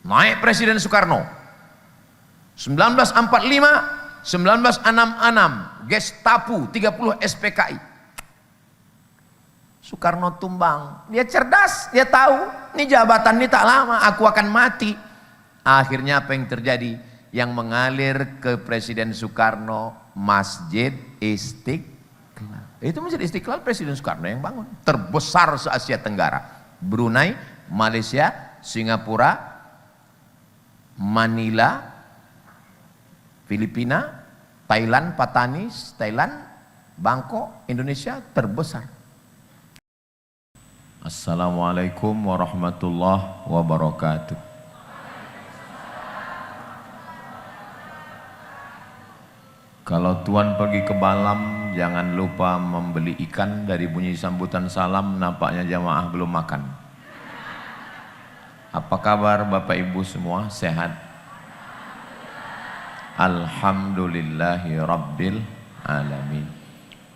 Naik Presiden Soekarno 1945, 1966 Gestapo 30 SPKI. Soekarno tumbang. Dia cerdas, dia tahu ini jabatan ini tak lama, aku akan mati. Akhirnya apa yang terjadi? Yang mengalir ke Presiden Soekarno Masjid Istiqlal. Itu Masjid Istiqlal Presiden Soekarno yang bangun. Terbesar se-Asia Tenggara. Brunei, Malaysia, Singapura, Manila, Filipina, Thailand, Patanis, Thailand, Bangkok, Indonesia terbesar. Assalamualaikum warahmatullahi wabarakatuh. Kalau Tuan pergi ke Balam, jangan lupa membeli ikan. Dari bunyi sambutan salam, nampaknya jamaah belum makan. Apa kabar Bapak Ibu semua? Sehat? Alhamdulillahi Rabbil Alamin.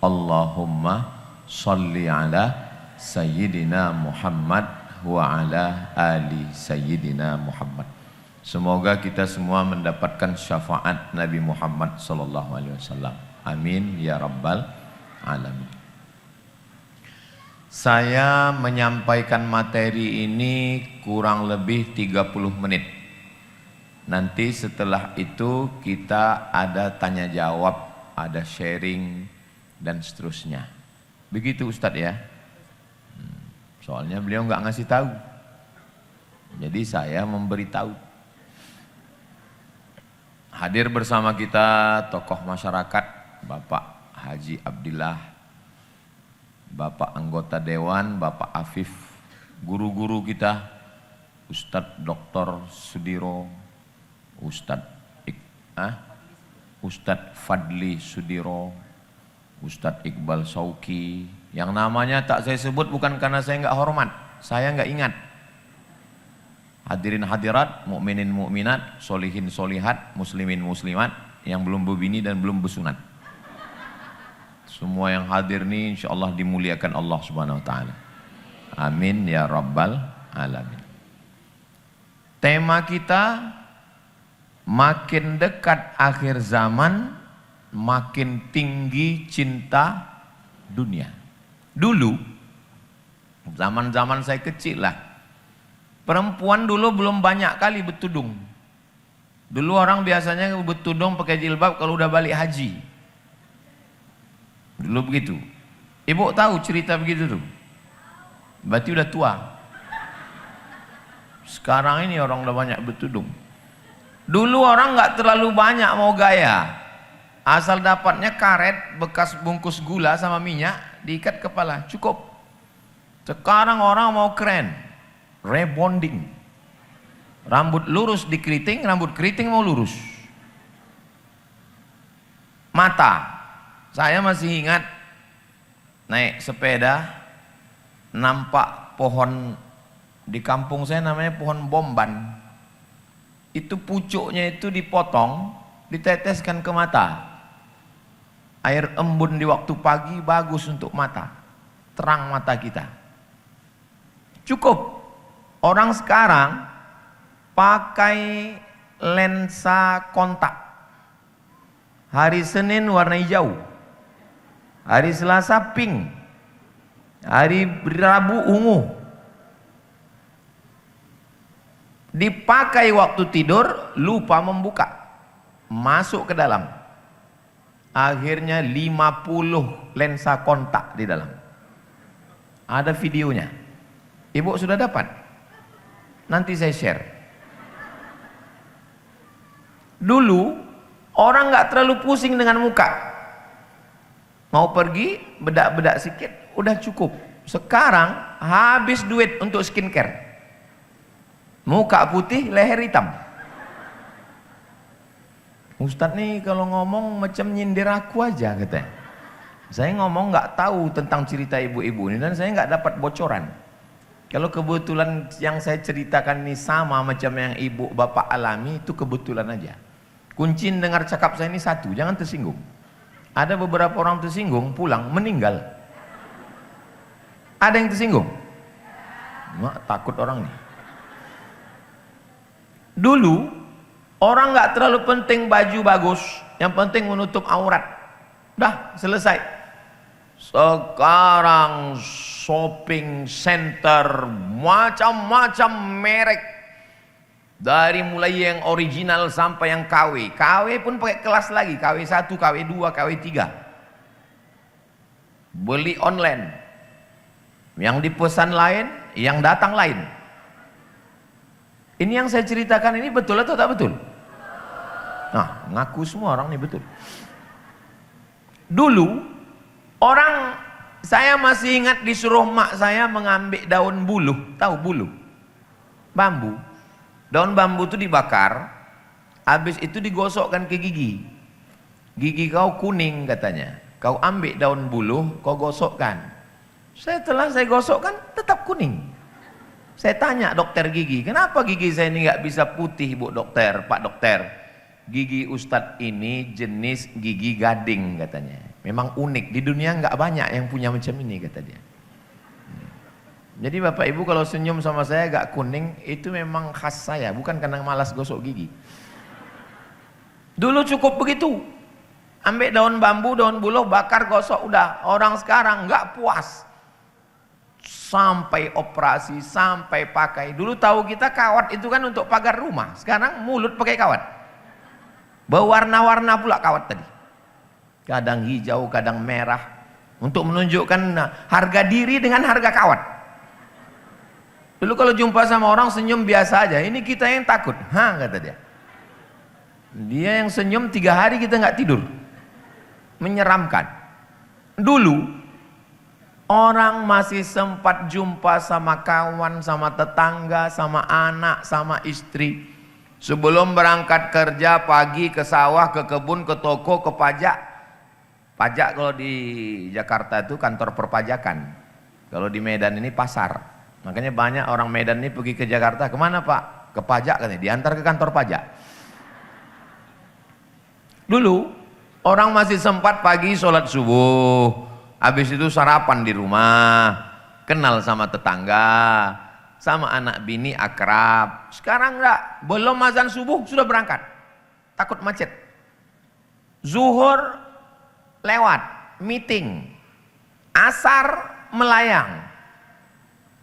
Allahumma salli ala Sayyidina Muhammad wa ala ali Sayyidina Muhammad. Semoga kita semua mendapatkan syafaat Nabi Muhammad sallallahu alaihi wasallam. Amin ya rabbal alamin. Saya menyampaikan materi ini kurang lebih 30 menit. Nanti setelah itu kita ada tanya jawab, ada sharing dan seterusnya. Begitu Ustadz ya. Soalnya beliau nggak ngasih tahu. Jadi saya memberitahu. Hadir bersama kita tokoh masyarakat, Bapak Haji Abdillah, Bapak anggota Dewan, Bapak Afif, guru-guru kita, Ustadz Dr. Sudiro, Ustadz Fadli Sudiro, Ustadz Iqbal Sauki, yang namanya tak saya sebut bukan karena saya nggak hormat, saya nggak ingat. Hadirin hadirat, mukminin mukminat, solihin solihat, muslimin muslimat, yang belum berbini dan belum bersunat. Semua yang hadir ini insya Allah dimuliakan Allah Subhanahu Wa Taala. Amin ya rabbal alamin. Tema kita, makin dekat akhir zaman, makin tinggi cinta dunia. Dulu, zaman-zaman saya kecil lah, perempuan dulu belum banyak kali bertudung. Dulu orang biasanya bertudung pakai jilbab kalau udah balik haji. Dulu begitu. Ibu tahu cerita begitu tuh? Berarti udah tua. Sekarang ini orang udah banyak bertudung. Dulu orang nggak terlalu banyak mau gaya. Asal dapatnya karet bekas bungkus gula sama minyak, diikat kepala, cukup. Sekarang orang mau keren, rebonding. Rambut lurus dikeriting, rambut keriting mau lurus. Mata, saya masih ingat naik sepeda, nampak pohon di kampung saya namanya pohon bomban. Itu pucuknya itu dipotong, diteteskan ke mata. Air embun di waktu pagi bagus untuk mata, terang mata kita. Cukup. Orang sekarang pakai lensa kontak. Hari Senin warna hijau, hari Selasa pink, hari Rabu ungu. Dipakai waktu tidur, lupa membuka, masuk ke dalam. Akhirnya 50 lensa kontak di dalam. Ada videonya. Ibu sudah dapat? Nanti saya share. Dulu orang nggak terlalu pusing dengan muka. Mau pergi bedak-bedak sedikit udah cukup. Sekarang habis duit untuk skincare. Muka putih, leher hitam. Ustadz nih kalau ngomong macam nyindir aku aja katanya. Saya ngomong nggak tahu tentang cerita ibu-ibu ini dan saya nggak dapat bocoran. Kalau kebetulan yang saya ceritakan ini sama macam yang ibu bapak alami, itu kebetulan aja. Kunci dengar cakap saya ini satu, jangan tersinggung. Ada beberapa orang tersinggung, pulang meninggal. Ada yang tersinggung? Mak, takut orang nih. Dulu orang nggak terlalu penting baju bagus, yang penting menutup aurat. Dah selesai. Sekarang shopping center macam-macam merek, dari mulai yang original sampai yang KW. KW pun pakai kelas lagi, KW 1, KW 2, KW 3. Beli online, yang dipesan lain, yang datang lain. Ini yang saya ceritakan ini betul atau tak betul? Nah, ngaku semua orang ini betul. Dulu orang, saya masih ingat disuruh mak saya mengambil daun buluh, tahu buluh? Bambu. Daun bambu itu dibakar, habis itu digosokkan ke gigi. Gigi kau kuning katanya. Kau ambil daun buluh, kau gosokkan. Setelah saya gosokkan tetap kuning. Saya tanya dokter gigi, kenapa gigi saya ini nggak bisa putih bu dokter, pak dokter? Gigi ustadz ini jenis gigi gading katanya. Memang unik, di dunia nggak banyak yang punya macam ini kata dia. Jadi bapak ibu kalau senyum sama saya agak kuning, itu memang khas saya, bukan karena malas gosok gigi. Dulu cukup begitu, ambil daun bambu, daun buluh, bakar, gosok, udah. Orang sekarang nggak puas, sampai operasi, sampai pakai. Dulu tahu kita kawat itu kan untuk pagar rumah, sekarang mulut pakai kawat. Berwarna-warna pula kawat tadi. Kadang hijau, kadang merah, untuk menunjukkan harga diri dengan harga kawat. Dulu kalau jumpa sama orang senyum biasa aja, ini kita yang takut. Kata dia. Dia yang senyum 3 hari kita nggak tidur. Menyeramkan. Dulu orang masih sempat jumpa sama kawan, sama tetangga, sama anak, sama istri. Sebelum berangkat kerja pagi ke sawah, ke kebun, ke toko, ke pajak. Pajak kalau di Jakarta itu kantor perpajakan. Kalau di Medan ini pasar. Makanya banyak orang Medan ini pergi ke Jakarta. Kemana pak? Ke pajak katanya, diantar ke kantor pajak. Dulu orang masih sempat pagi sholat subuh. Habis itu sarapan di rumah, kenal sama tetangga, sama anak bini akrab. Sekarang enggak, belum azan subuh sudah berangkat, takut macet. Zuhur lewat, meeting. Asar melayang.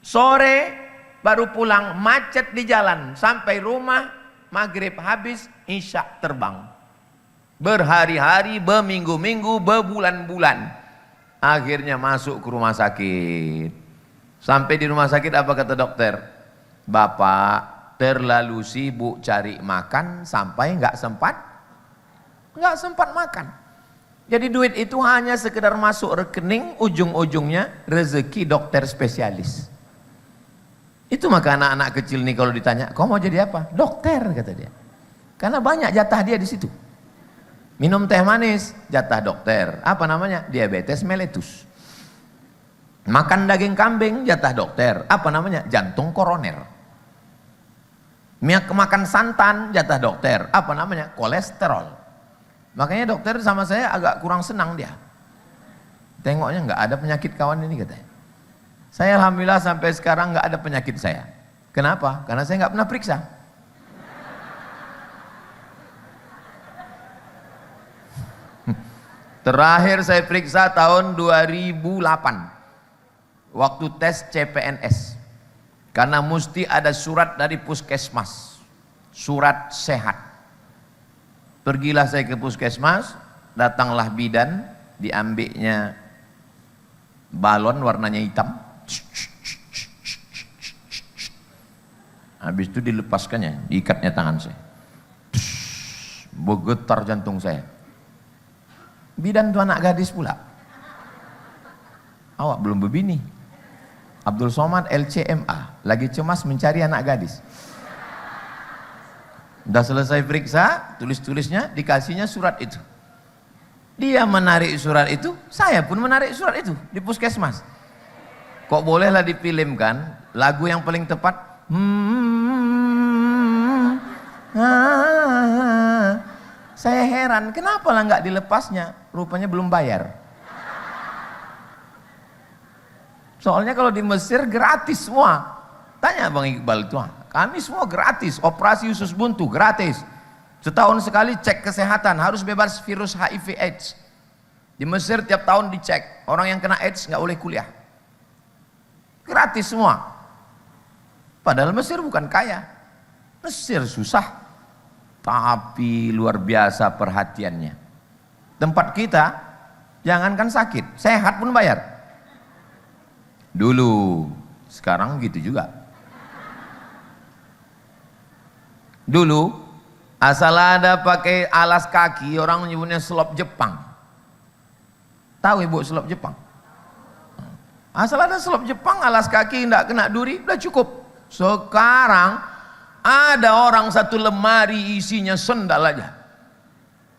Sore baru pulang, macet di jalan. Sampai rumah, maghrib habis, isya terbang. Berhari-hari, berminggu-minggu, berbulan-bulan. Akhirnya masuk ke rumah sakit. Sampai di rumah sakit apa kata dokter? Bapak terlalu sibuk cari makan sampai nggak sempat makan. Jadi duit itu hanya sekedar masuk rekening, ujung-ujungnya rezeki dokter spesialis. Itu maka anak-anak kecil nih kalau ditanya, kau mau jadi apa? Dokter kata dia. Karena banyak jatah dia di situ. Minum teh manis, jatah dokter. Apa namanya? Diabetes mellitus. Makan daging kambing, jatah dokter. Apa namanya? Jantung koroner. Makan santan, jatah dokter. Apa namanya? Kolesterol. Makanya dokter sama saya agak kurang senang dia. Tengoknya nggak ada penyakit kawan ini katanya. Saya alhamdulillah sampai sekarang nggak ada penyakit saya. Kenapa? Karena saya nggak pernah periksa. Terakhir saya periksa tahun 2008. Waktu tes CPNS. Karena mesti ada surat dari puskesmas. Surat sehat. Pergilah saya ke puskesmas, datanglah bidan, diambilnya balon warnanya hitam. Habis itu dilepaskannya, diikatnya tangan saya. Bergetar jantung saya. Bidan itu anak gadis pula. Awak belum berbini. Abdul Somad LCMA, lagi cemas mencari anak gadis. Udah selesai periksa, tulis-tulisnya, dikasihnya surat itu. Dia menarik surat itu, saya pun menarik surat itu di puskesmas. Kok bolehlah difilmkan lagu yang paling tepat. Saya heran, kenapa lah nggak dilepasnya? Rupanya belum bayar. Soalnya kalau di Mesir gratis semua. Tanya Bang Iqbal itu, Kami semua gratis, operasi usus buntu gratis. Setahun sekali cek kesehatan, harus bebas virus HIV AIDS. Di Mesir tiap tahun dicek, orang yang kena AIDS nggak boleh kuliah. Gratis semua. Padahal Mesir bukan kaya. Mesir susah. Tapi luar biasa perhatiannya. Tempat kita, jangankan sakit, sehat pun bayar. Dulu, sekarang gitu juga. Dulu, asal ada pakai alas kaki, orang menyebutnya selop Jepang. Tahu ibu selop Jepang? Asal ada selop Jepang, alas kaki tidak kena duri, udah cukup. Sekarang ada orang satu lemari isinya sendal aja.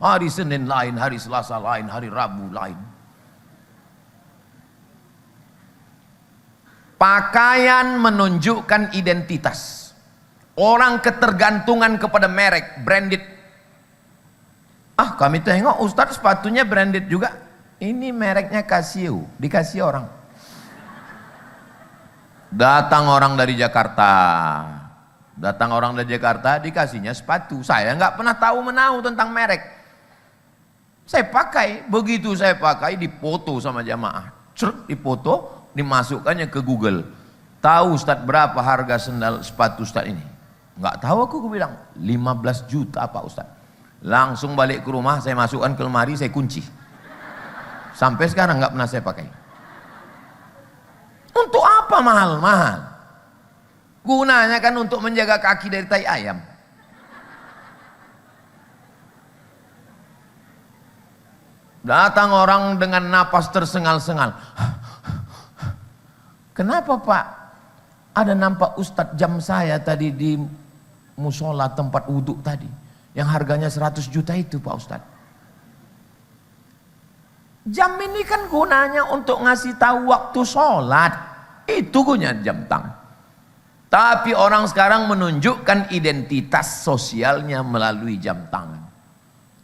Hari Senin lain, hari Selasa lain, hari Rabu lain. Pakaian menunjukkan identitas. Orang ketergantungan kepada merek, branded. Kami tengok Ustadz sepatunya branded juga. Ini mereknya Casio, dikasih orang. Datang orang dari Jakarta. Dikasihnya sepatu. Saya nggak pernah tahu menahu tentang merek. Saya pakai, begitu saya pakai dipoto sama jamaah. Dipoto, dimasukkannya ke Google. Tahu Ustadz berapa harga sendal sepatu Ustadz ini? Nggak tahu aku bilang 15 juta Pak Ustadz. Langsung balik ke rumah, saya masukkan ke lemari, saya kunci. Sampai sekarang nggak pernah saya pakai. Untuk apa mahal-mahal? Gunanya kan untuk menjaga kaki dari tai ayam. Datang orang dengan napas tersengal-sengal. Kenapa Pak? Ada nampak Ustadz jam saya tadi di musola tempat wudhu tadi. Yang harganya 100 juta itu Pak Ustadz. Jam ini kan gunanya untuk ngasih tahu waktu sholat. Itu gunanya jam tangan. Tapi orang sekarang menunjukkan identitas sosialnya melalui jam tangan.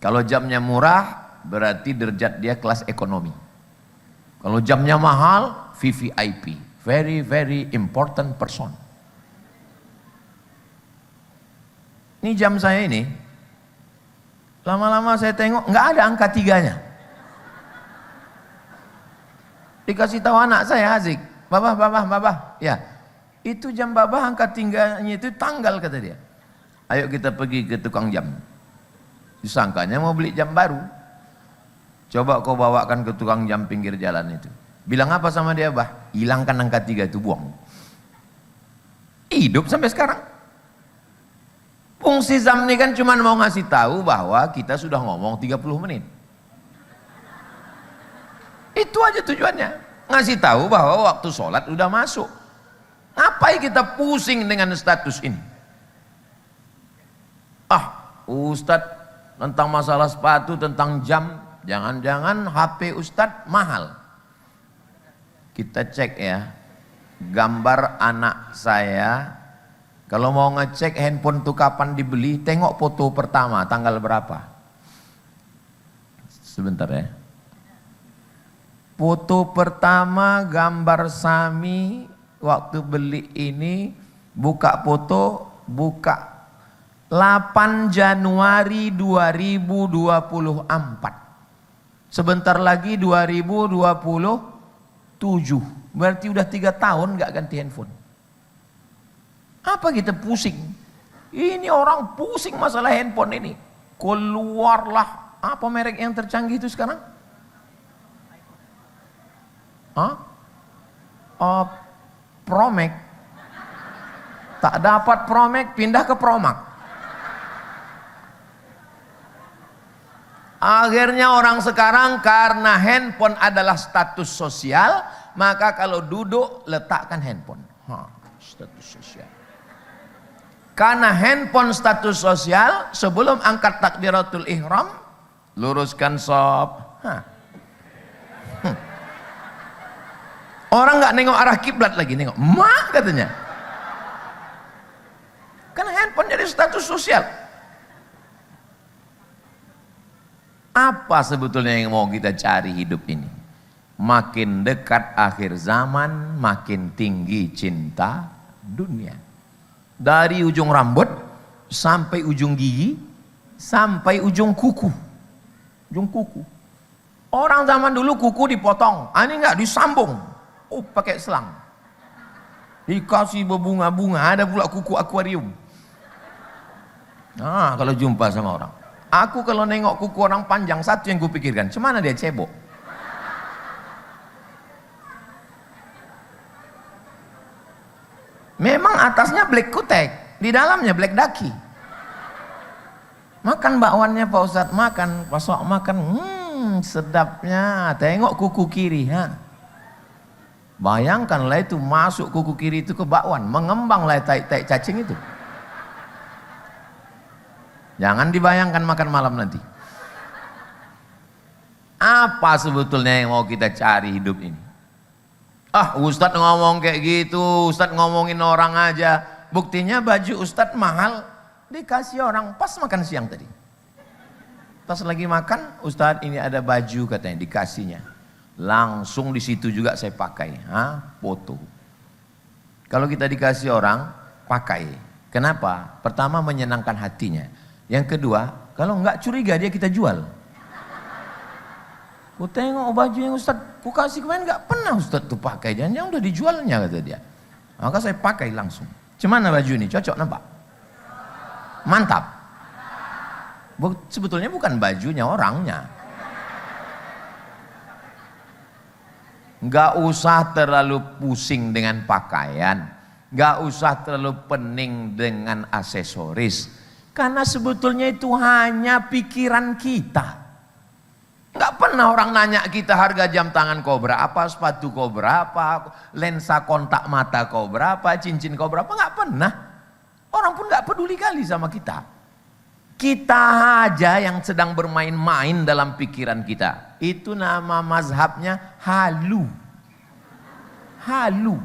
Kalau jamnya murah, berarti derajat dia kelas ekonomi. Kalau jamnya mahal, VVIP. Very, very important person. Ini jam saya ini, lama-lama saya tengok, nggak ada angka 3-nya. Dikasih tahu anak saya, Azik, Babah, ya, itu jam Babah angka 3-nya itu tanggal, kata dia. Ayo kita pergi ke tukang jam. Disangkanya mau beli jam baru. Coba kau bawakan ke tukang jam pinggir jalan itu. Bilang apa sama dia, Bah? Hilangkan angka 3 itu, buang. Hidup sampai sekarang. Fungsi jam ini kan cuma mau ngasih tahu bahwa kita sudah ngomong 30 menit. Itu aja tujuannya. Ngasih tahu bahwa waktu sholat udah masuk. Ngapain kita pusing dengan status ini? Ustadz tentang masalah sepatu, tentang jam, jangan-jangan HP Ustadz mahal. Kita cek ya, gambar anak saya. Kalau mau ngecek handphone itu kapan dibeli, tengok foto pertama, tanggal berapa. Sebentar ya. Foto pertama gambar Sami waktu beli ini, buka foto, buka 8 Januari 2024. Sebentar lagi 2027. Berarti udah 3 tahun nggak ganti handphone. Apa kita pusing? Ini orang pusing masalah handphone ini. Keluarlah, apa merek yang tercanggih itu sekarang? Promax. Tak dapat Promax, pindah ke Promax. Akhirnya orang sekarang karena handphone adalah status sosial, maka kalau duduk letakkan handphone. Status sosial. Karena handphone status sosial, sebelum angkat takbiratul ihram, luruskan shop. Orang nggak nengok arah kiblat lagi, nengok mak katanya. Karena handphone jadi status sosial. Apa sebetulnya yang mau kita cari hidup ini? Makin dekat akhir zaman, makin tinggi cinta dunia. Dari ujung rambut sampai ujung gigi, sampai ujung kuku. Ujung kuku. Orang zaman dulu kuku dipotong, ini enggak disambung. Oh, pakai selang. Dikasih berbunga-bunga, ada pula kuku akuarium. Nah, kalau jumpa sama orang. Aku kalau nengok kuku orang panjang, satu yang kupikirkan, cemana dia cebok? Memang atasnya black kutek, di dalamnya black daki. Makan bakwannya Pak Ustadz, makan, pasok makan, sedapnya. Tengok kuku kiri, ha. Bayangkanlah itu masuk kuku kiri itu ke bakwan, mengembanglah tai cacing itu. Jangan dibayangkan makan malam nanti. Apa sebetulnya yang mau kita cari hidup ini? Ah, Ustadz ngomong kayak gitu, Ustadz ngomongin orang aja. Buktinya baju Ustadz mahal, dikasih orang pas makan siang tadi. Pas lagi makan, Ustadz ini ada baju katanya, dikasihnya. Langsung di situ juga saya pakai, foto. Kalau kita dikasih orang, pakai. Kenapa? Pertama menyenangkan hatinya. Yang kedua, kalau enggak curiga dia kita jual. Ku tengok baju yang Ustadz ku kasih kemarin enggak pernah Ustadz tuh pakai, jangan-jangan udah dijualnya kata dia. Maka saya pakai langsung. Cemana baju ini? Cocok nampak? Mantap. Sebetulnya bukan bajunya, orangnya. Enggak usah terlalu pusing dengan pakaian, enggak usah terlalu pening dengan aksesoris. Karena sebetulnya itu hanya pikiran kita. Enggak pernah orang nanya kita harga jam tangan kau berapa, sepatu kau berapa, lensa kontak mata kau berapa, cincin kau berapa, enggak pernah. Orang pun enggak peduli kali sama kita. Kita aja yang sedang bermain-main dalam pikiran kita. Itu nama mazhabnya halu. Halu.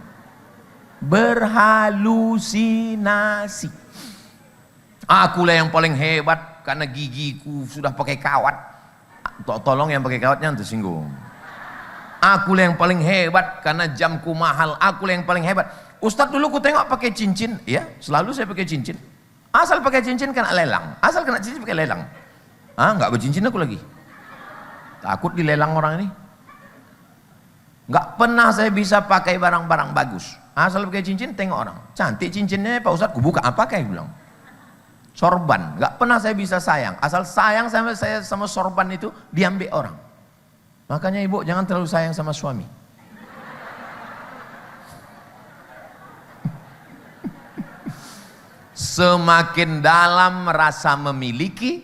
Berhalusinasi. Akulah yang paling hebat karena gigiku sudah pakai kawat. Tolong yang pakai kawatnya tersinggung. Akulah yang paling hebat karena jamku mahal. Akulah yang paling hebat. Ustadz dulu ku tengok pakai cincin, ya selalu saya pakai cincin. Asal pakai cincin kena lelang. Asal kena cincin pakai lelang. Nggak bercincin aku lagi. Takut dilelang orang ini. Nggak pernah saya bisa pakai barang-barang bagus. Asal pakai cincin tengok orang. Cantik cincinnya Pak Ustadz, ku buka apa kayak bilang. Sorban, nggak pernah saya bisa sayang. Asal sayang sama saya sama sorban itu diambil orang. Makanya ibu jangan terlalu sayang sama suami. Semakin dalam rasa memiliki,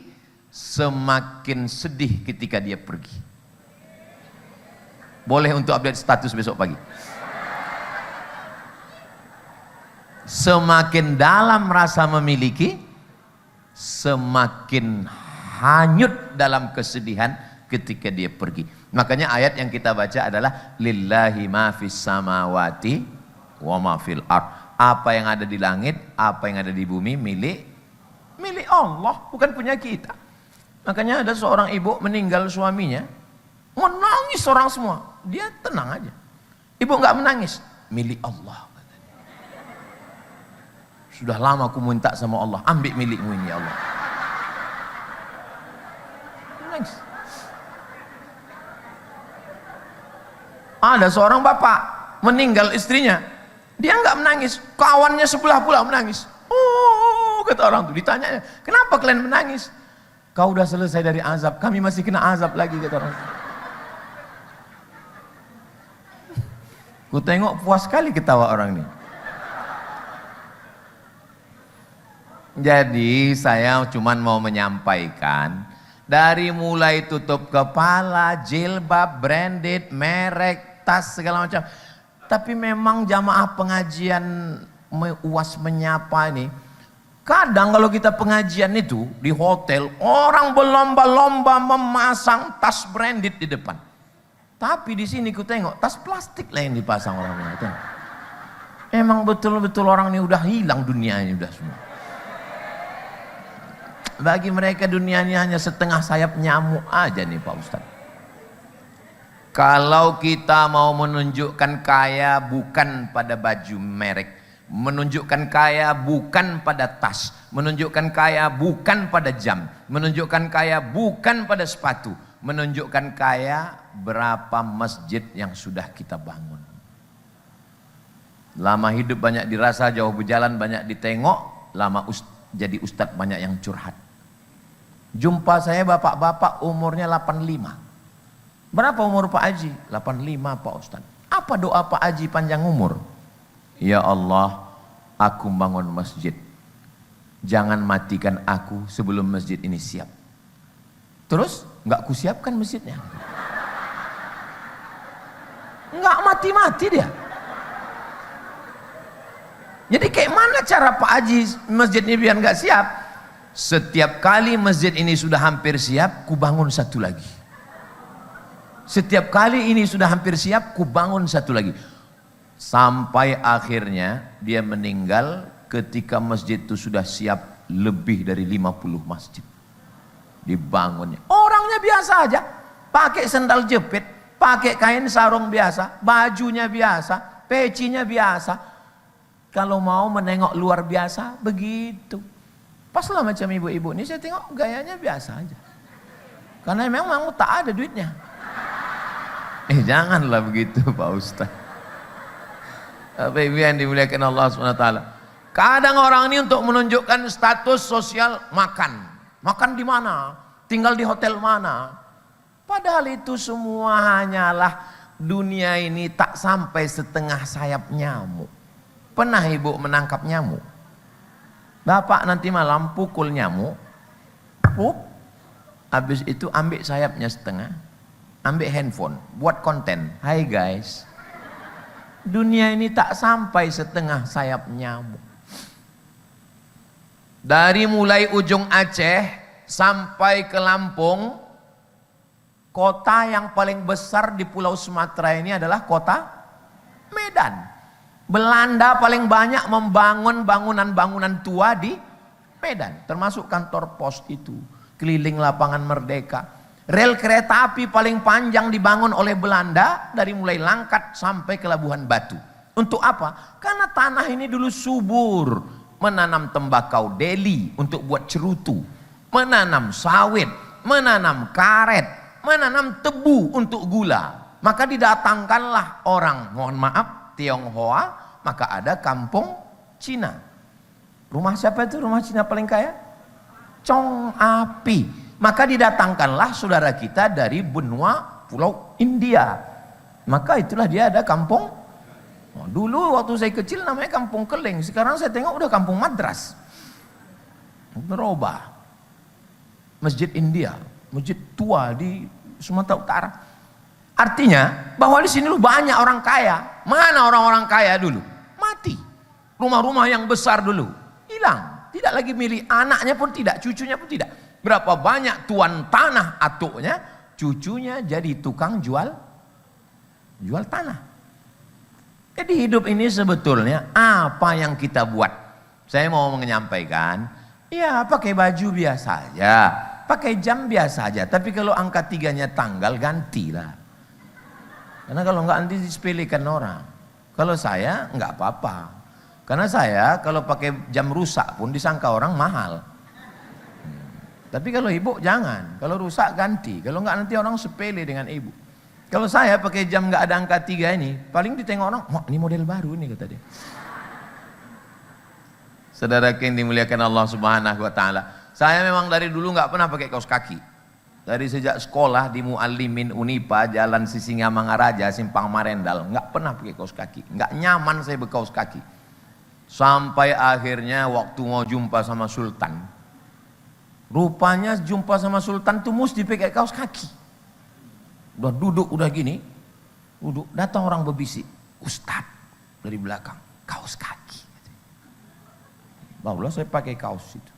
semakin sedih ketika dia pergi. Boleh untuk update status besok pagi. Semakin dalam rasa memiliki, semakin hanyut dalam kesedihan ketika dia pergi. Makanya ayat yang kita baca adalah lillahi ma fis samawati wa ma fil ard. Apa yang ada di langit, apa yang ada di bumi milik Allah, bukan punya kita. Makanya ada seorang ibu meninggal suaminya, menangis orang semua. Dia tenang aja. Ibu nggak menangis, milik Allah. Sudah lama aku minta sama Allah, ambil milikmu ini ya Allah. Menangis. Ada seorang bapak meninggal istrinya, dia nggak menangis, kawannya sebelah pula menangis. Oh, kata orang itu, ditanya, kenapa kalian menangis? Kau udah selesai dari azab, kami masih kena azab lagi, kata orang itu. Ku tengok puas sekali ketawa orang ini. Jadi saya cuma mau menyampaikan, dari mulai tutup kepala, jilbab, branded, merek, tas segala macam. Tapi memang jamaah pengajian UAS menyapa ini, kadang kalau kita pengajian itu di hotel, orang berlomba-lomba memasang tas branded di depan. Tapi di sini ku tengok tas plastik lah yang dipasang orang itu. Emang betul-betul orang ini udah hilang dunianya udah semua. Bagi mereka dunia ini hanya setengah sayap nyamuk aja nih Pak Ustadz. Kalau kita mau menunjukkan kaya bukan pada baju merek, menunjukkan kaya bukan pada tas, menunjukkan kaya bukan pada jam, menunjukkan kaya bukan pada sepatu, menunjukkan kaya berapa masjid yang sudah kita bangun. Lama hidup banyak dirasa, jauh berjalan banyak ditengok, lama jadi ustadz banyak yang curhat. Jumpa saya bapak-bapak umurnya 85. Berapa umur Pak Haji? 85 Pak Ustadz. Apa doa Pak Haji panjang umur? Ya Allah, aku bangun masjid. Jangan matikan aku sebelum masjid ini siap. Terus nggak kusiapkan masjidnya. Nggak mati-mati dia. Jadi kayak mana cara Pak Haji masjid ini biar nggak siap? Setiap kali masjid ini sudah hampir siap, ku bangun satu lagi. Setiap kali ini sudah hampir siap, ku bangun satu lagi. Sampai akhirnya dia meninggal ketika masjid itu sudah siap lebih dari 50 masjid. Dibangunnya. Orangnya biasa aja, pakai sendal jepit, pakai kain sarung biasa, bajunya biasa, pecinya biasa. Kalau mau menengok luar biasa, begitu. Pas lah macam ibu-ibu ini saya tengok gayanya biasa aja. Karena memang tak ada duitnya. Janganlah begitu Pak Ustaz. Bapak Ibu yang dimuliakan Allah SWT. Kadang orang ini untuk menunjukkan status sosial makan. Makan di mana? Tinggal di hotel mana? Padahal itu semua hanyalah dunia ini tak sampai setengah sayap nyamuk. Pernah ibu menangkap nyamuk? Bapak nanti malam pukul nyamuk. Habis itu ambil sayapnya setengah. Ambil handphone, buat konten. Hai guys, dunia ini tak sampai setengah sayap nyamuk. Dari mulai ujung Aceh sampai ke Lampung, kota yang paling besar di Pulau Sumatera ini adalah kota Medan. Belanda paling banyak membangun bangunan-bangunan tua di Medan, termasuk kantor pos itu, keliling lapangan Merdeka. Rel kereta api paling panjang dibangun oleh Belanda dari mulai Langkat sampai ke Labuhan Batu. Untuk apa? Karena tanah ini dulu subur, menanam tembakau deli untuk buat cerutu, menanam sawit, menanam karet, menanam tebu untuk gula. Maka didatangkanlah orang, mohon maaf, Tionghoa, maka ada kampung Cina. Rumah siapa itu rumah Cina paling kaya? Chong Api. Maka didatangkanlah saudara kita dari benua pulau India. Maka itulah dia ada kampung. Dulu waktu saya kecil namanya kampung Keling. Sekarang saya tengok udah kampung Madras. Berubah. Masjid India. Masjid tua di Sumatera Utara. Artinya bahwa di sini banyak orang kaya. Mana orang-orang kaya dulu? Mati. Rumah-rumah yang besar dulu hilang. Tidak lagi milik anaknya pun tidak, cucunya pun tidak. Berapa banyak tuan tanah atuknya, cucunya jadi tukang jual tanah. Jadi hidup ini sebetulnya apa yang kita buat. Saya mau menyampaikan, ya pakai baju biasa aja, pakai jam biasa aja. Tapi kalau angka 3-nya tanggal, gantilah. Karena kalau enggak nanti disepelekan orang. Kalau saya enggak apa-apa. Karena saya kalau pakai jam rusak pun disangka orang mahal. Tapi kalau ibu jangan, kalau rusak ganti, kalau enggak nanti orang sepele dengan ibu. Kalau saya pakai jam enggak ada angka 3 ini, paling ditengok orang, wah ini model baru nih kata dia. Saudara yang dimuliakan Allah Subhanahu wa taala. Saya memang dari dulu enggak pernah pakai kaos kaki. Dari sejak sekolah di Muallimin Unipa, Jalan Sisingamangaraja, Simpang Marendal, enggak pernah pakai kaos kaki. Enggak nyaman saya berkaos kaki. Sampai akhirnya waktu mau jumpa sama Sultan. Rupanya jumpa sama Sultan tuh mesti pakai kaos kaki. Udah duduk udah gini, duduk datang orang berbisik, Ustadz dari belakang, kaos kaki. Barulah saya pakai kaos itu.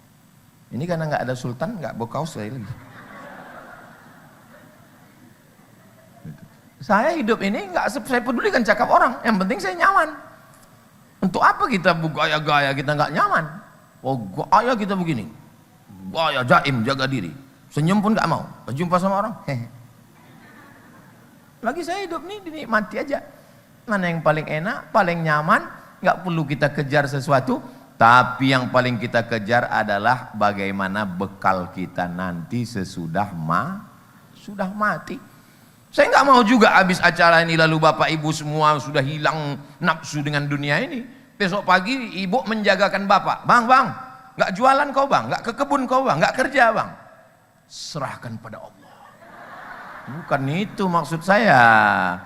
Ini karena nggak ada Sultan, nggak bawa kaos saya lagi. Saya hidup ini nggak saya pedulikan cakap orang, yang penting saya nyaman. Untuk apa kita gaya-gaya kita nggak nyaman? Oh gaya kita begini. Gaya jaim, jaga diri. Senyum pun gak mau. Jumpa sama orang. Lagi saya hidup nih dinikmati aja. Mana yang paling enak, paling nyaman, nggak perlu kita kejar sesuatu, tapi yang paling kita kejar adalah bagaimana bekal kita nanti sesudah sudah mati. Saya nggak mau juga habis acara ini lalu bapak ibu semua sudah hilang nafsu dengan dunia ini. Besok pagi ibu menjagakan bapak, bang, nggak jualan kau bang, nggak ke kebun kau bang, nggak kerja bang. Serahkan pada Allah. Bukan itu maksud saya.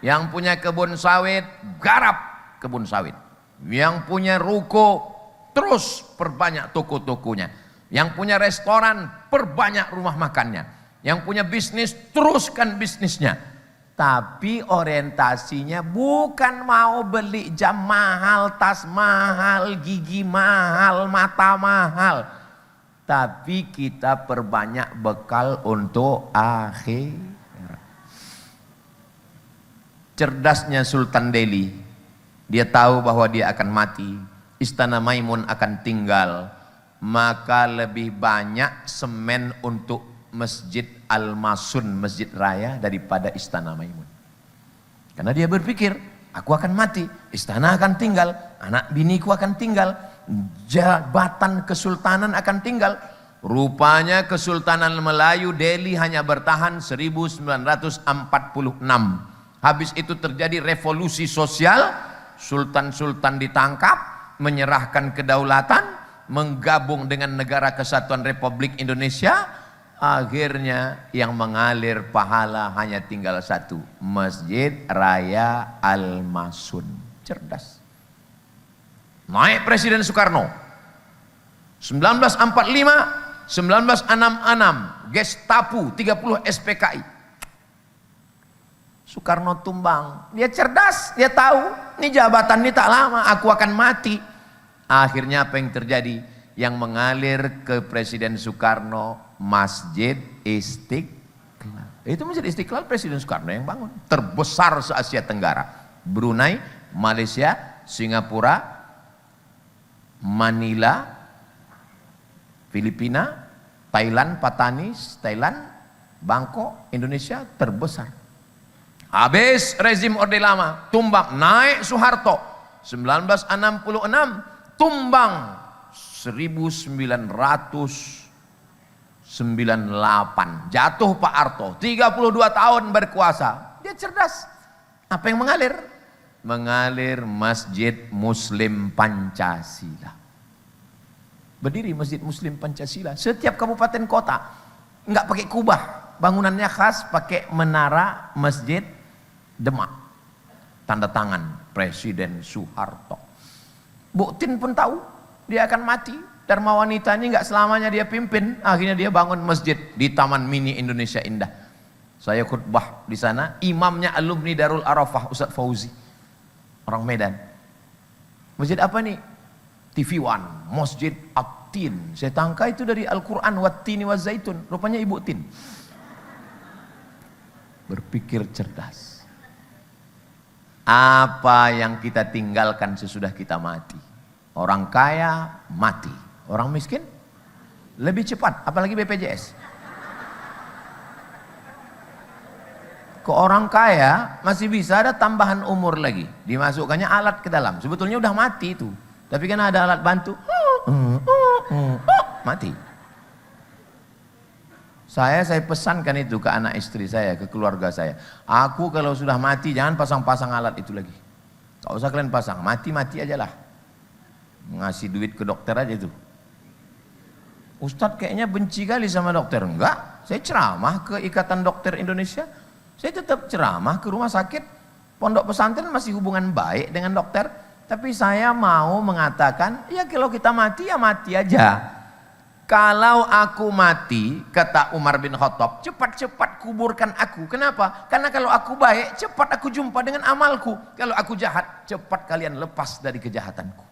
Yang punya kebun sawit, garap kebun sawit. Yang punya ruko, terus perbanyak toko-tokonya. Yang punya restoran, perbanyak rumah makannya. Yang punya bisnis, teruskan bisnisnya. Tapi orientasinya bukan mau beli jam mahal, tas mahal, gigi mahal, mata mahal. Tapi kita perbanyak bekal untuk akhir. Cerdasnya Sultan Delhi. Dia tahu bahwa dia akan mati. Istana Maimun akan tinggal. Maka lebih banyak semen untuk Masjid Al-Masun, Masjid Raya daripada Istana Maimun. Karena dia berpikir, aku akan mati, istana akan tinggal, anak biniku akan tinggal, jabatan kesultanan akan tinggal. Rupanya Kesultanan Melayu Delhi hanya bertahan 1946. Habis itu terjadi revolusi sosial, sultan-sultan ditangkap, menyerahkan kedaulatan, menggabung dengan Negara Kesatuan Republik Indonesia. Akhirnya yang mengalir pahala hanya tinggal satu, Masjid Raya Al-Masun. Cerdas. Naik Presiden Soekarno 1945, 1966 Gestapo 30 SPKI. Soekarno tumbang. Dia cerdas, dia tahu ini jabatan ini tak lama, aku akan mati. Akhirnya apa yang terjadi? Yang mengalir ke Presiden Soekarno Masjid Istiqlal. Itu Masjid Istiqlal Presiden Soekarno yang bangun. Terbesar se-Asia Tenggara. Brunei, Malaysia, Singapura, Manila, Filipina, Thailand, Patanis, Thailand, Bangkok, Indonesia terbesar. Habis rezim Orde Lama, tumbang, naik Soeharto 1966, tumbang 1998, jatuh Pak Harto, 32 tahun berkuasa. Dia cerdas. Apa yang mengalir? Mengalir Masjid Muslim Pancasila. Berdiri Masjid Muslim Pancasila. Setiap kabupaten kota nggak pakai kubah, bangunannya khas pakai menara Masjid Demak. Tanda tangan Presiden Soeharto. Bu Tin pun tahu dia akan mati. Dharma wanita ini nggak selamanya dia pimpin. Akhirnya dia bangun masjid di Taman Mini Indonesia Indah. Saya khutbah di sana. Imamnya alumni Darul Arafah, Ustadz Fauzi, orang Medan. Masjid apa nih? TV One, Masjid At-Tin. Saya tangka itu dari Al-Quran, Wat-Tini wa Zaitun. Rupanya Ibu Tin. Berpikir cerdas. Apa yang kita tinggalkan sesudah kita mati? Orang kaya mati, orang miskin lebih cepat, apalagi BPJS. Ke orang kaya masih bisa ada tambahan umur lagi, dimasukkannya alat ke dalam. Sebetulnya udah mati itu, tapi kan ada alat bantu, mati. Saya pesankan itu ke anak istri saya, ke keluarga saya. Aku kalau sudah mati jangan pasang-pasang alat itu lagi. Gak usah kalian pasang, mati-mati aja lah. Ngasih duit ke dokter aja itu. Ustadz kayaknya benci kali sama dokter. Enggak, saya ceramah ke Ikatan Dokter Indonesia. Saya tetap ceramah ke rumah sakit. Pondok pesantren masih hubungan baik dengan dokter. Tapi saya mau mengatakan, ya kalau kita mati ya mati aja. Kalau aku mati, kata Umar bin Khattab, cepat-cepat kuburkan aku. Kenapa? Karena kalau aku baik, cepat aku jumpa dengan amalku. Kalau aku jahat, cepat kalian lepas dari kejahatanku.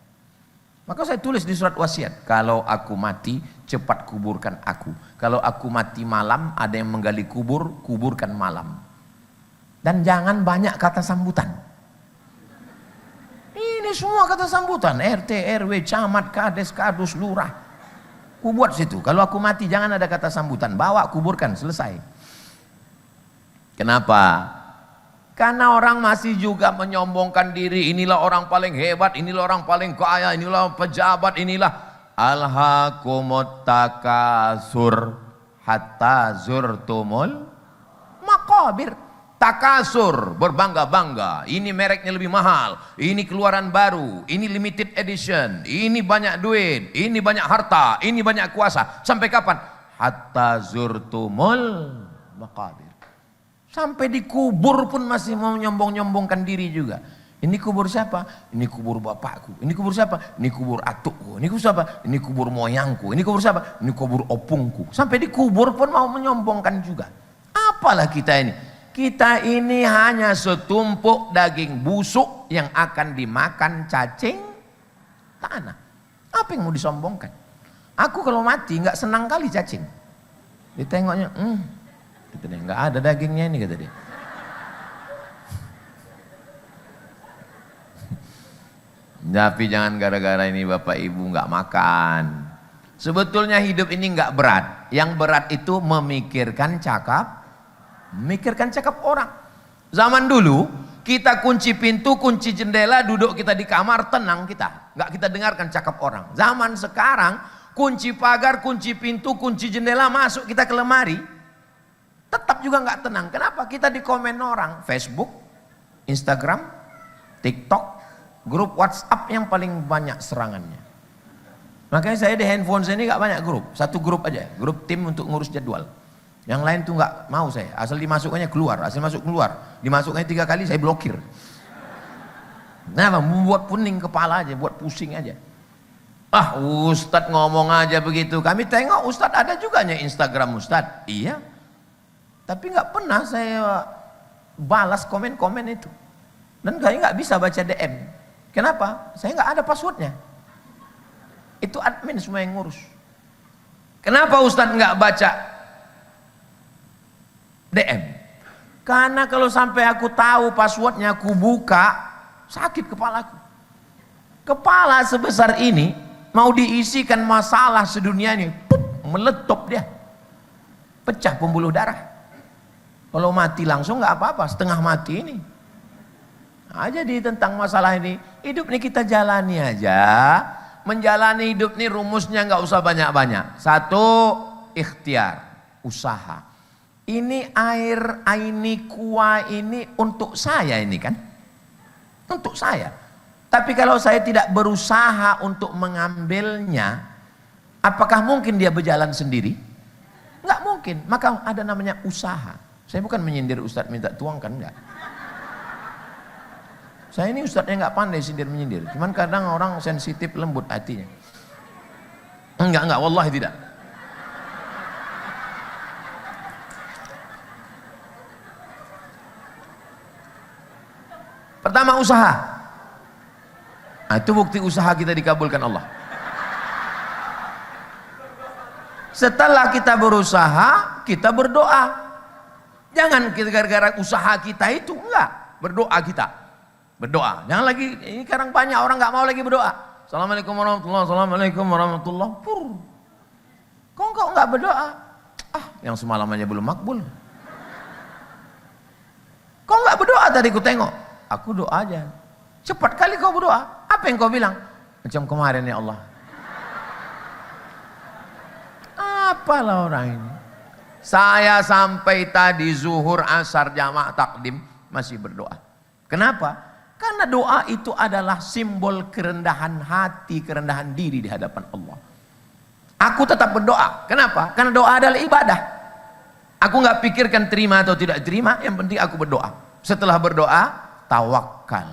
Maka saya tulis di surat wasiat, kalau aku mati, cepat kuburkan aku. Kalau aku mati malam, ada yang menggali kubur, kuburkan malam. Dan jangan banyak kata sambutan. Ini semua kata sambutan, RT, RW, camat, kades, kadus, lurah. Ku buat situ, kalau aku mati jangan ada kata sambutan, bawa kuburkan, selesai. Kenapa? Karena orang masih juga menyombongkan diri, inilah orang paling hebat, inilah orang paling kaya, inilah pejabat, inilah. Alhaakumut takasur hatta zurtumul maqabir. Takasur, berbangga-bangga, ini mereknya lebih mahal, ini keluaran baru, ini limited edition, ini banyak duit, ini banyak harta, ini banyak kuasa. Sampai kapan? Hatta zurtumul maqabir. Sampai di kubur pun masih mau nyombong-nyombongkan diri juga. Ini kubur siapa? Ini kubur bapakku. Ini kubur siapa? Ini kubur atukku. Ini kubur siapa? Ini kubur moyangku. Ini kubur siapa? Ini kubur opungku. Sampai di kubur pun mau menyombongkan juga. Apalah kita ini? Kita ini hanya setumpuk daging busuk yang akan dimakan cacing tanah. Apa yang mau disombongkan? Aku kalau mati nggak senang kali cacing. Ditengoknya, kata dia, nggak ada dagingnya ini, kata dia. Tapi jangan gara-gara ini bapak ibu nggak makan. Sebetulnya hidup ini nggak berat. Yang berat itu memikirkan cakap orang. Zaman dulu kita kunci pintu, kunci jendela, duduk kita di kamar, tenang kita, nggak kita dengarkan cakap orang. Zaman sekarang kunci pagar, kunci pintu, kunci jendela, masuk kita ke lemari, tetap juga nggak tenang. Kenapa? Kita di komen orang, Facebook, Instagram, TikTok, grup WhatsApp yang paling banyak serangannya. Makanya saya di handphone saya ini nggak banyak grup, satu grup aja, grup tim untuk ngurus jadwal. Yang lain tuh nggak mau saya, asal dimasukkannya keluar, asal masuk keluar, dimasukkannya 3 kali saya blokir. Nah, membuat puning kepala aja, buat pusing aja. Ah, Ustadz ngomong aja begitu. Kami tengok Ustadz ada juga nya Instagram Ustadz. Iya. Tapi nggak pernah saya balas komen-komen itu. Dan saya nggak bisa baca DM. Kenapa? Saya nggak ada passwordnya. Itu admin semua yang ngurus. Kenapa Ustadz nggak baca DM? Karena kalau sampai aku tahu passwordnya, aku buka, sakit kepalaku. Kepala sebesar ini mau diisikan masalah sedunia ini, meletup dia, pecah pembuluh darah. Kalau mati langsung nggak apa-apa, setengah mati ini. Nah, jadi tentang masalah ini, hidup ini kita jalani aja. Menjalani hidup ini rumusnya nggak usah banyak-banyak. 1, ikhtiar, usaha. Ini air, ini kuah ini untuk saya ini kan, untuk saya. Tapi kalau saya tidak berusaha untuk mengambilnya, apakah mungkin dia berjalan sendiri? Nggak mungkin. Maka ada namanya usaha. Saya bukan menyindir Ustadz minta tuangkan, enggak. Saya ini Ustadznya nggak pandai sindir menyindir. Cuman kadang orang sensitif, lembut hatinya. Enggak, wallahi tidak. Pertama usaha. Nah, itu bukti usaha kita dikabulkan Allah. Setelah kita berusaha, kita berdoa. Jangan kita gara-gara usaha kita itu, enggak. Berdoa kita. Berdoa. Jangan lagi, ini sekarang banyak orang nggak mau lagi berdoa. Assalamualaikum warahmatullahi wabarakatuh. Assalamualaikum warahmatullahi wabarakatuh. Kok nggak berdoa? Ah, yang semalam aja belum makbul. Kok nggak berdoa tadi ku tengok? Aku doa aja. Cepat kali kau berdoa. Apa yang kau bilang? Macam kemarin ya Allah. Apalah orang ini. Saya sampai tadi zuhur, asar, jamaah takdim masih berdoa. Kenapa? Karena doa itu adalah simbol kerendahan hati, kerendahan diri di hadapan Allah. Aku tetap berdoa. Kenapa? Karena doa adalah ibadah. Aku nggak pikirkan terima atau tidak terima. Yang penting aku berdoa. Setelah berdoa, tawakal,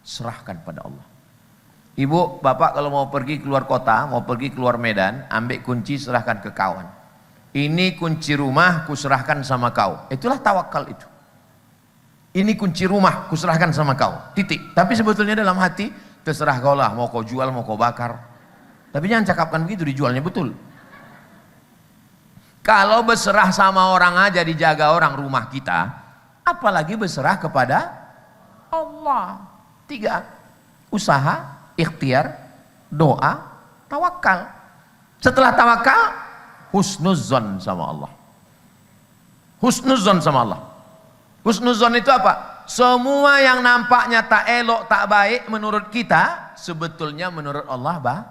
serahkan pada Allah. Ibu, bapak kalau mau pergi keluar kota, mau pergi keluar Medan, ambil kunci serahkan ke kawan. Ini kunci rumah, ku serahkan sama kau. Itulah tawakal itu. Ini kunci rumah, ku serahkan sama kau. Titik. Tapi sebetulnya dalam hati, terserah kau lah, mau kau jual, mau kau bakar. Tapi jangan cakapkan begitu, dijualnya betul. Kalau berserah sama orang aja dijaga orang rumah kita, apalagi berserah kepada Allah. 3, usaha, ikhtiar, doa, tawakal. Setelah tawakal, husnuzon sama Allah. Husnuzon sama Allah. Husnuzon itu apa? semua yang nampaknya tak elok, tak baik menurut kita, sebetulnya menurut Allah baik.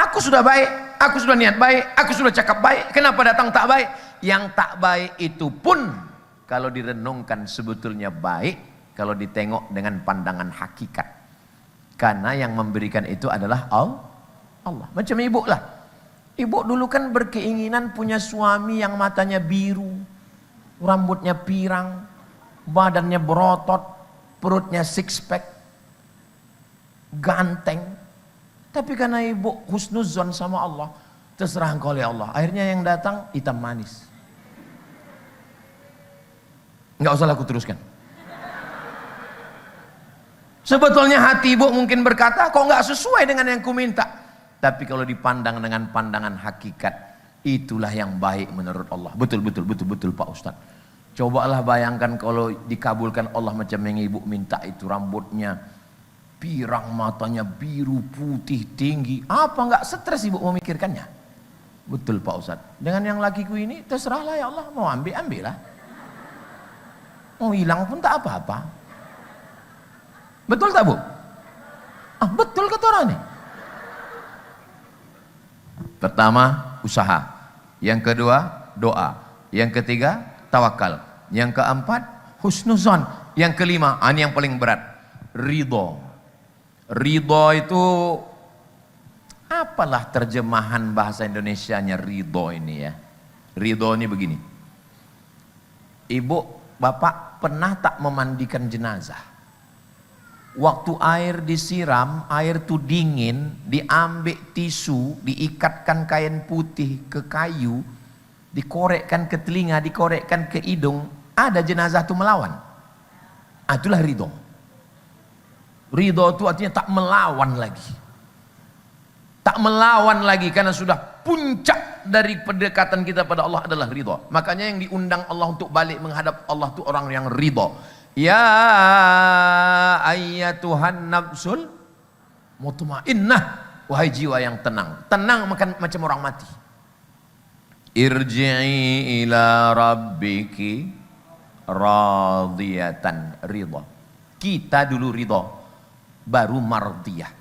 Aku sudah baik, aku sudah niat baik, aku sudah cakap baik, kenapa datang tak baik? Yang tak baik itu pun kalau direnungkan sebetulnya baik, kalau ditengok dengan pandangan hakikat. Karena yang memberikan itu adalah Allah. Macam ibu lah. Ibu dulu kan berkeinginan punya suami yang matanya biru, rambutnya pirang, badannya berotot, perutnya six pack, ganteng. Tapi karena ibu husnuzon sama Allah, terserah engkau oleh Allah. Akhirnya yang datang hitam manis. Enggak usah aku teruskan. Sebetulnya hati ibu mungkin berkata, kok enggak sesuai dengan yang ku minta. Tapi kalau dipandang dengan pandangan hakikat, itulah yang baik menurut Allah. Betul Pak Ustadz. Cobalah bayangkan kalau dikabulkan Allah macam yang ibu minta itu, rambutnya pirang, matanya biru, putih, tinggi. Apa enggak stres ibu memikirkannya? Betul Pak Ustadz. Dengan yang lakiku ini terserahlah ya Allah, mau ambillah. Mau hilang pun tak apa-apa. Betul tak Bu? Betul kata orang ini. Pertama, usaha. Yang kedua, doa. Yang ketiga, tawakal. Yang keempat, husnuzon. Yang kelima, ini yang paling berat, ridho. Ridho itu apalah terjemahan bahasa Indonesianya ridho ini ya. Ridho ini begini. Ibu, bapak pernah tak memandikan jenazah? Waktu air disiram, air itu dingin, diambil tisu, diikatkan kain putih ke kayu, dikorekkan ke telinga, dikorekkan ke hidung, ada jenazah itu melawan. Itulah ridho. Ridho itu artinya tak melawan lagi. Tak melawan lagi karena sudah puncak dari pendekatan kita pada Allah adalah ridho. Makanya yang diundang Allah untuk balik menghadap Allah itu orang yang ridho. Ya ayyatuhan nafsul mutmainnah, wahai jiwa yang tenang. Tenang macam orang mati. Irji'i ila rabbiki radiyatan ridho. Kita dulu ridho, baru mardiyah.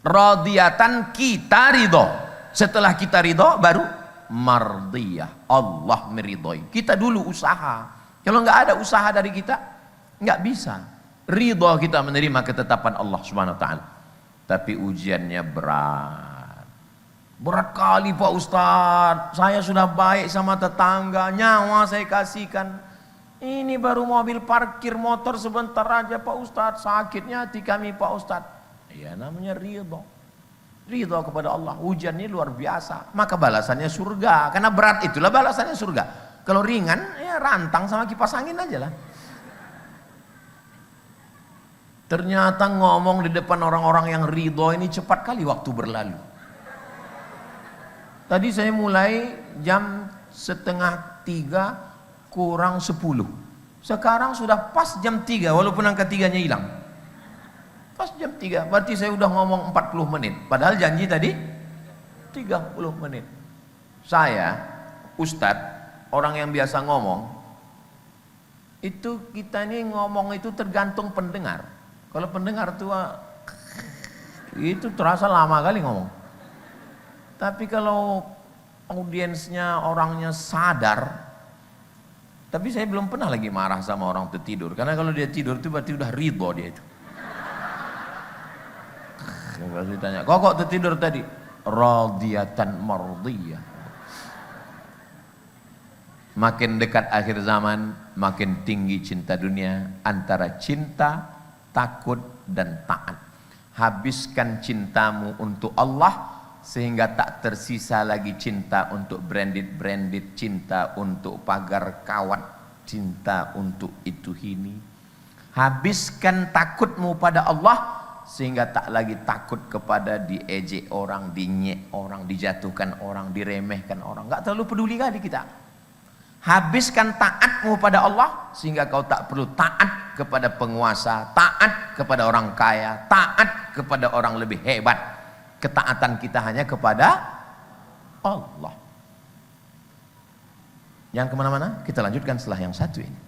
Radiyatan kita ridho. Setelah kita ridho baru mardiyah. Allah meridhoi. Kita dulu usaha. Kalau nggak ada usaha dari kita, nggak bisa. Ridho kita menerima ketetapan Allah Subhanahu Wa Taala. Tapi ujiannya berat. Berat kali Pak Ustadz. Saya sudah baik sama tetangga, nyawa saya kasihkan. Ini baru mobil parkir motor sebentar aja Pak Ustadz. Sakitnya hati kami Pak Ustadz. Ya namanya ridho. Ridho kepada Allah. Ujiannya luar biasa. Maka balasannya surga. Karena berat itulah balasannya surga. Kalau ringan, ya rantang sama kipas angin aja lah. Ternyata ngomong di depan orang-orang yang ridho ini cepat kali waktu berlalu. Tadi saya mulai jam 2:30 kurang 10. Sekarang sudah pas jam 3 walaupun angka 3-nya hilang. Pas jam 3, berarti saya udah ngomong 40 menit. Padahal janji tadi 30 menit. Saya, Ustadz, orang yang biasa ngomong, itu kita ini ngomong itu tergantung pendengar. Kalau pendengar tua, itu terasa lama kali ngomong. Tapi kalau audiensnya orangnya sadar, tapi saya belum pernah lagi marah sama orang itu tidur. Karena kalau dia tidur itu berarti udah ridho dia itu. Kalau ditanya, kok tertidur tadi? Radiyatan mardiyah. Makin dekat akhir zaman, makin tinggi cinta dunia antara cinta, takut, dan taat. Habiskan cintamu untuk Allah sehingga tak tersisa lagi cinta untuk branded, cinta untuk pagar kawat, cinta untuk itu ini. Habiskan takutmu pada Allah sehingga tak lagi takut kepada diejek orang, dinyek orang, dijatuhkan orang, diremehkan orang. Enggak terlalu peduli kali kita. Habiskan taatmu pada Allah sehingga kau tak perlu taat kepada penguasa, taat kepada orang kaya, taat kepada orang lebih hebat. Ketaatan kita hanya kepada Allah. Yang kemana-mana kita lanjutkan setelah yang satu ini.